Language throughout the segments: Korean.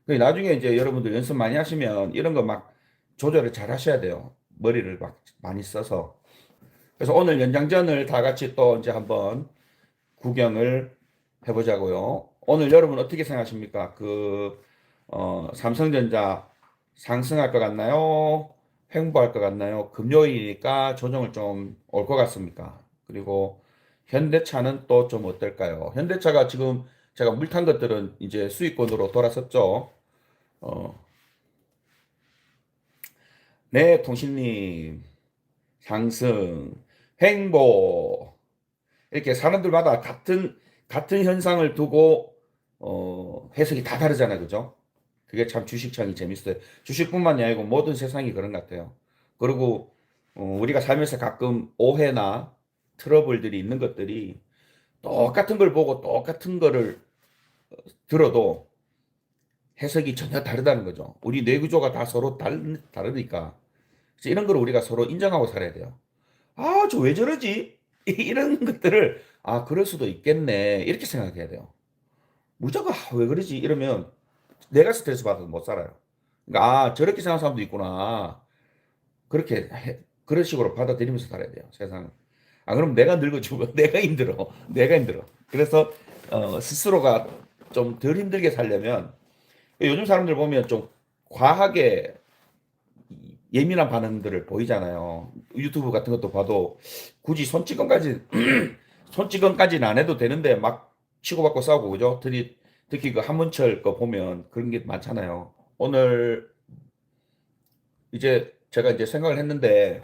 나중에 이제 여러분들 연습 많이 하시면 이런 거 막 조절을 잘 하셔야 돼요. 머리를 막 많이 써서. 그래서 오늘 연장전을 다 같이 또 이제 한번 구경을 해보자고요. 오늘 여러분 어떻게 생각하십니까? 삼성전자 상승할 것 같나요? 횡보할 것 같나요? 금요일이니까 조정을 좀 올 것 같습니까? 그리고 현대차는 또 좀 어떨까요? 현대차가 지금 제가 물탄 것들은 이제 수익권으로 돌아섰죠. 어, 네, 통신님, 상승, 횡보. 이렇게 사람들마다 같은 현상을 두고, 해석이 다 다르잖아요. 그죠? 그게 참 주식창이 재밌어요. 주식뿐만이 아니고 모든 세상이 그런 것 같아요. 그리고, 우리가 살면서 가끔 오해나 트러블들이 있는 것들이 똑같은 걸 보고 똑같은 거를 들어도 해석이 전혀 다르다는 거죠. 우리 뇌 구조가 다 서로 다르니까. 그래서 이런 걸 우리가 서로 인정하고 살아야 돼요. 아, 저 왜 저러지? 이런 것들을, 아, 그럴 수도 있겠네. 이렇게 생각해야 돼요. 무조건, 아, 왜 그러지? 이러면 내가 스트레스 받아서 못 살아요. 그러니까, 아, 저렇게 생각하는 사람도 있구나. 그런 식으로 받아들이면서 살아야 돼요. 세상은. 아, 그럼 내가 늙어 죽어. 내가 힘들어. 내가 힘들어. 그래서, 스스로가 좀 덜 힘들게 살려면, 요즘 사람들 보면 좀 과하게 예민한 반응들을 보이잖아요. 유튜브 같은 것도 봐도 굳이 손찌검까지는 안 해도 되는데 막 치고받고 싸우고 그죠? 특히 그 한문철 거 보면 그런 게 많잖아요. 오늘 이제 제가 이제 생각을 했는데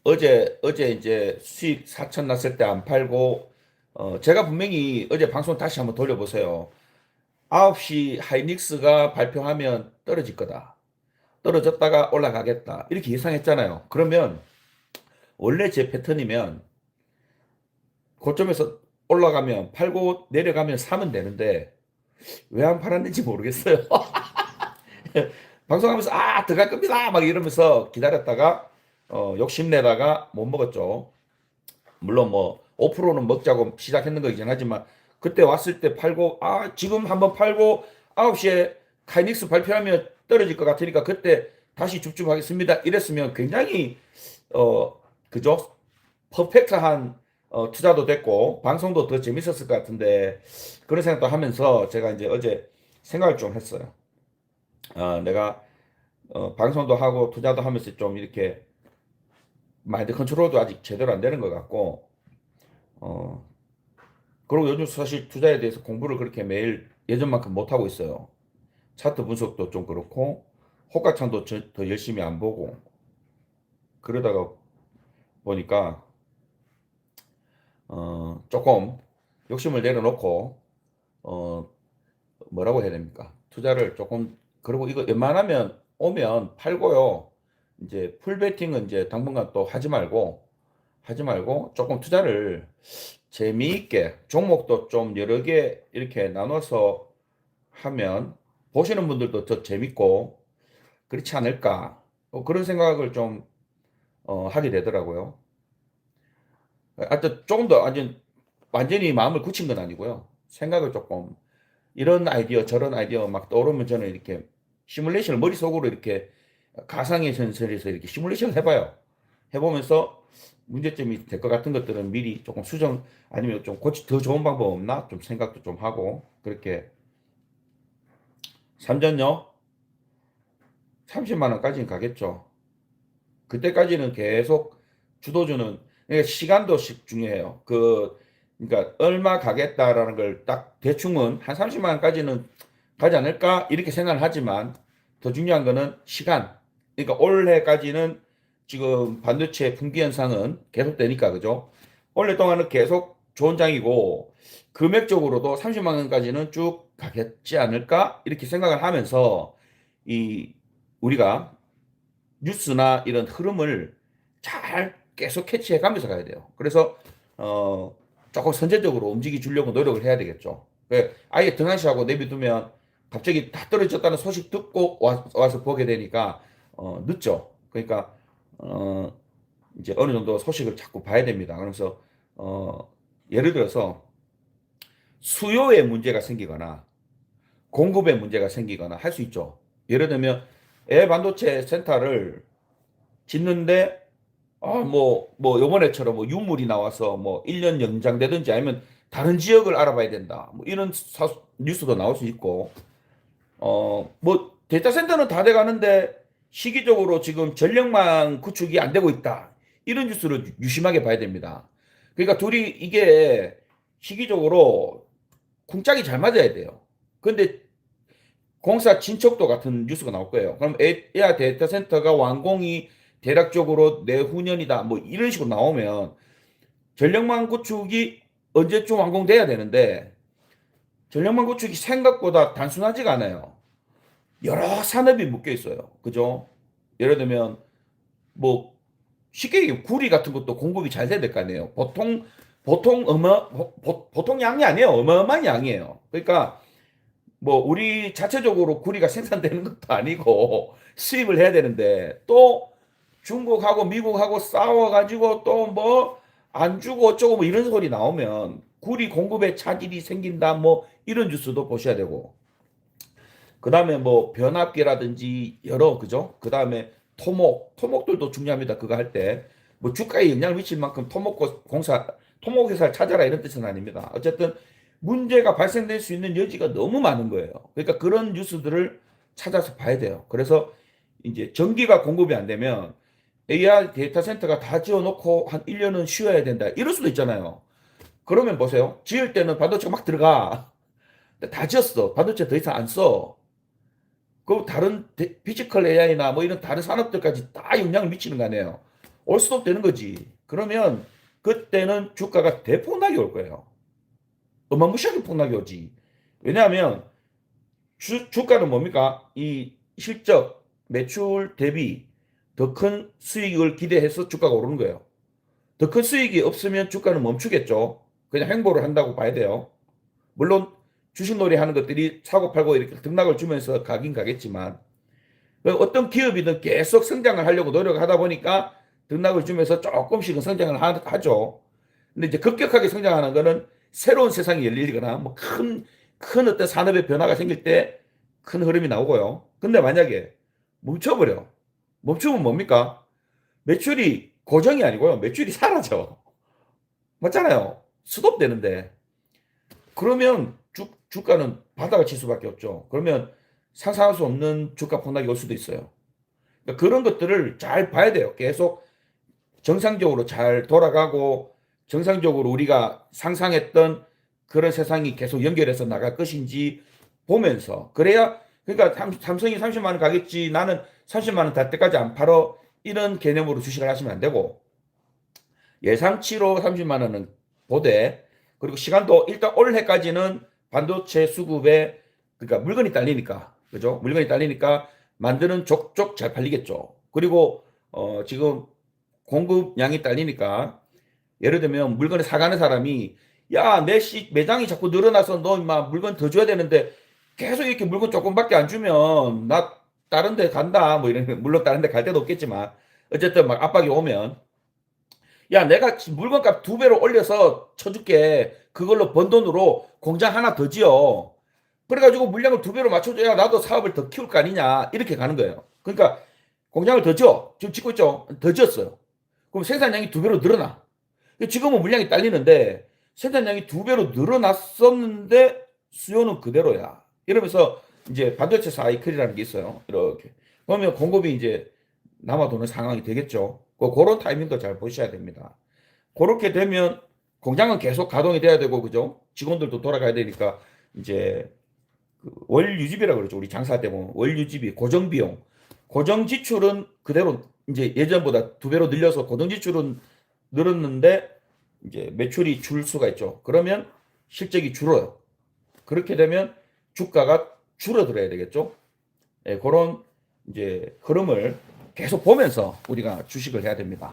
어제 이제 수익 4천 났을 때 안 팔고 제가 분명히 어제 방송 다시 한번 돌려보세요. 9시 하이닉스가 발표하면 떨어질 거다. 떨어졌다가 올라가겠다. 이렇게 예상했잖아요. 그러면 원래 제 패턴이면 고점에서 올라가면 팔고 내려가면 사면 되는데 왜 안 팔았는지 모르겠어요. 방송하면서 아 들어갈 겁니다 막 이러면서 기다렸다가 욕심내다가 못 먹었죠. 물론 뭐 5%는 먹자고 시작했는 거이긴 하지만 그때 왔을 때 팔고 아 지금 한번 팔고 9시에 카이닉스 발표하면 떨어질 것 같으니까 그때 다시 줍줍하겠습니다 이랬으면 굉장히 어 그죠? 퍼펙트한 투자도 됐고 방송도 더 재밌었을 것 같은데 그런 생각도 하면서 제가 이제 어제 생각을 좀 했어요. 내가 방송도 하고 투자도 하면서 좀 이렇게 마인드 컨트롤도 아직 제대로 안 되는 것 같고 어, 그리고 요즘 사실 투자에 대해서 공부를 그렇게 매일 예전만큼 못 하고 있어요. 차트 분석도 좀 그렇고 호가창도 더 열심히 안 보고 그러다가 보니까 조금 욕심을 내려놓고 어, 뭐라고 해야 됩니까? 투자를 조금 그리고 이거 웬만하면 오면 팔고요. 이제 풀베팅은 이제 당분간 또 하지 말고 조금 투자를 재미있게 종목도 좀 여러 개 이렇게 나눠서 하면 보시는 분들도 더 재밌고 그렇지 않을까 그런 생각을 좀 하게 되더라고요. 하여튼 조금 더 완전히 마음을 굳힌 건 아니고요. 생각을 조금 이런 아이디어 저런 아이디어 막 떠오르면 저는 이렇게 시뮬레이션을 머릿속으로 이렇게 가상의 전설에서 이렇게 시뮬레이션을 해봐요. 해보면서 문제점이 될 것 같은 것들은 미리 조금 수정 아니면 좀 고치 더 좋은 방법 없나 좀 생각도 좀 하고 그렇게 삼전요 30만 원까지는 가겠죠. 그때까지는 계속 주도주는 그러니까 시간도 중요해요. 그러니까 얼마 가겠다라는 걸 딱 대충은 한 30만 원까지는 가지 않을까 이렇게 생각을 하지만 더 중요한 거는 시간. 그러니까 올해까지는 지금 반도체 품귀 현상은 계속되니까 그죠? 올해 동안은 계속 좋은 장이고 금액적으로도 30만 원까지는 쭉 가겠지 않을까 이렇게 생각을 하면서 이 우리가 뉴스나 이런 흐름을 잘 계속 캐치해 가면서 가야 돼요. 그래서 조금 선제적으로 움직이 주려고 노력을 해야 되겠죠. 아예 등한시하고 내비두면 갑자기 다 떨어졌다는 소식 듣고 와서 보게 되니까 늦죠. 그러니까 어, 이제 어느 정도 소식을 자꾸 봐야 됩니다. 그래서 예를 들어서 수요에 문제가 생기거나 공급에 문제가 생기거나 할 수 있죠. 예를 들면 반도체 센터를 짓는데 요번에처럼 뭐 유물이 나와서 뭐 1년 연장되든지 아니면 다른 지역을 알아봐야 된다. 뭐 이런 뉴스도 나올 수 있고, 뭐 데이터 센터는 다 돼 가는데 시기적으로 지금 전력망 구축이 안 되고 있다. 이런 뉴스를 유심하게 봐야 됩니다. 그러니까 둘이 이게 시기적으로 쿵짝이 잘 맞아야 돼요. 근데 공사 진척도 같은 뉴스가 나올 거예요. 그럼 에아 데이터 센터가 완공이 대략적으로 내후년이다. 뭐 이런 식으로 나오면 전력망 구축이 언제쯤 완공돼야 되는데 전력망 구축이 생각보다 단순하지가 않아요. 여러 산업이 묶여 있어요. 그죠? 예를 들면 뭐 쉽게 얘기하면 구리 같은 것도 공급이 잘 돼야 될 거 아니에요. 보통 양이 아니에요. 어마어마한 양이에요. 그러니까 뭐 우리 자체적으로 구리가 생산되는 것도 아니고 수입을 해야 되는데 또 중국하고 미국하고 싸워가지고 또 뭐 안 주고 어쩌고 뭐 이런 소리 나오면 구리 공급에 차질이 생긴다 뭐 이런 뉴스도 보셔야 되고, 그 다음에 뭐 변압기라든지 여러, 그죠? 그 다음에 토목들도 중요합니다. 그거 할 때 뭐 주가에 영향을 미칠 만큼 토목회사를 찾아라 이런 뜻은 아닙니다. 어쨌든 문제가 발생될 수 있는 여지가 너무 많은 거예요. 그러니까 그런 뉴스들을 찾아서 봐야 돼요. 그래서 이제 전기가 공급이 안 되면 AI 데이터 센터가 다 지어놓고 한 1년은 쉬어야 된다. 이럴 수도 있잖아요. 그러면 보세요. 지을 때는 반도체가 막 들어가. 다 지었어. 반도체 더 이상 안 써. 그 다른 피지컬 AI나 뭐 이런 다른 산업들까지 다 영향을 미치는 거 아니에요. 올 수도 되는 거지. 그러면 그때는 주가가 대폭락이 올 거예요. 어마무시하게 폭락이 오지. 왜냐하면 주가는 뭡니까? 이 실적, 매출 대비 더 큰 수익을 기대해서 주가가 오르는 거예요. 더 큰 수익이 없으면 주가는 멈추겠죠. 그냥 횡보를 한다고 봐야 돼요. 물론 주식놀이 하는 것들이 사고 팔고 이렇게 등락을 주면서 가긴 가겠지만 어떤 기업이든 계속 성장을 하려고 노력하다 보니까 등락을 주면서 조금씩은 성장을 하죠. 근데 이제 급격하게 성장하는 거는 새로운 세상이 열리거나 뭐 큰 어떤 산업의 변화가 생길 때 큰 흐름이 나오고요. 근데 만약에 멈춰버려. 멈추면 뭡니까? 매출이 고정이 아니고요. 매출이 사라져. 맞잖아요. 스톱되는데. 그러면 주가는 바닥을 칠 수밖에 없죠. 그러면 상상할 수 없는 주가 폭락이 올 수도 있어요. 그러니까 그런 것들을 잘 봐야 돼요. 계속 정상적으로 잘 돌아가고 정상적으로 우리가 상상했던 그런 세상이 계속 연결해서 나갈 것인지 보면서, 그래야, 그러니까 삼성이 30만 원 가겠지, 나는 30만 원 달 때까지 안 팔어, 이런 개념으로 주식을 하시면 안 되고, 예상치로 30만 원은 보되, 그리고 시간도 일단 올해까지는 반도체 수급에, 그러니까 물건이 딸리니까, 그죠? 물건이 딸리니까 만드는 족족 잘 팔리겠죠. 그리고 지금 공급량이 딸리니까, 예를 들면 물건을 사가는 사람이 야, 내 매장이 자꾸 늘어나서 너 임마 물건 더 줘야 되는데 계속 이렇게 물건 조금밖에 안 주면 나 다른 데 간다 뭐 이런, 물론 다른 데 갈 데도 없겠지만 어쨌든 막 압박이 오면, 야, 내가 물건값 2배로 올려서 쳐줄게. 그걸로 번 돈으로 공장 하나 더 지어. 그래가지고 물량을 2배로 맞춰줘야 나도 사업을 더 키울 거 아니냐. 이렇게 가는 거예요. 그러니까 공장을 더 지어. 지금 짓고 있죠. 더 지었어요. 그럼 생산량이 2배로 늘어나. 지금은 물량이 딸리는데 생산량이 2배로 늘어났었는데 수요는 그대로야. 이러면서 이제 반도체 사이클이라는 게 있어요. 이렇게. 그러면 공급이 이제 남아도는 상황이 되겠죠. 그런 타이밍도 잘 보셔야 됩니다. 그렇게 되면 공장은 계속 가동이 돼야 되고, 그죠? 직원들도 돌아가야 되니까 이제 그월 유지비라고 그러죠. 우리 장사할 때 보면 월 유지비, 고정 비용, 고정 지출은 그대로 이제 예전보다 2배로 늘려서 고정 지출은 늘었는데 이제 매출이 줄 수가 있죠. 그러면 실적이 줄어요. 그렇게 되면 주가가 줄어들어야 되겠죠. 예, 그런 이제 흐름을 계속 보면서 우리가 주식을 해야 됩니다.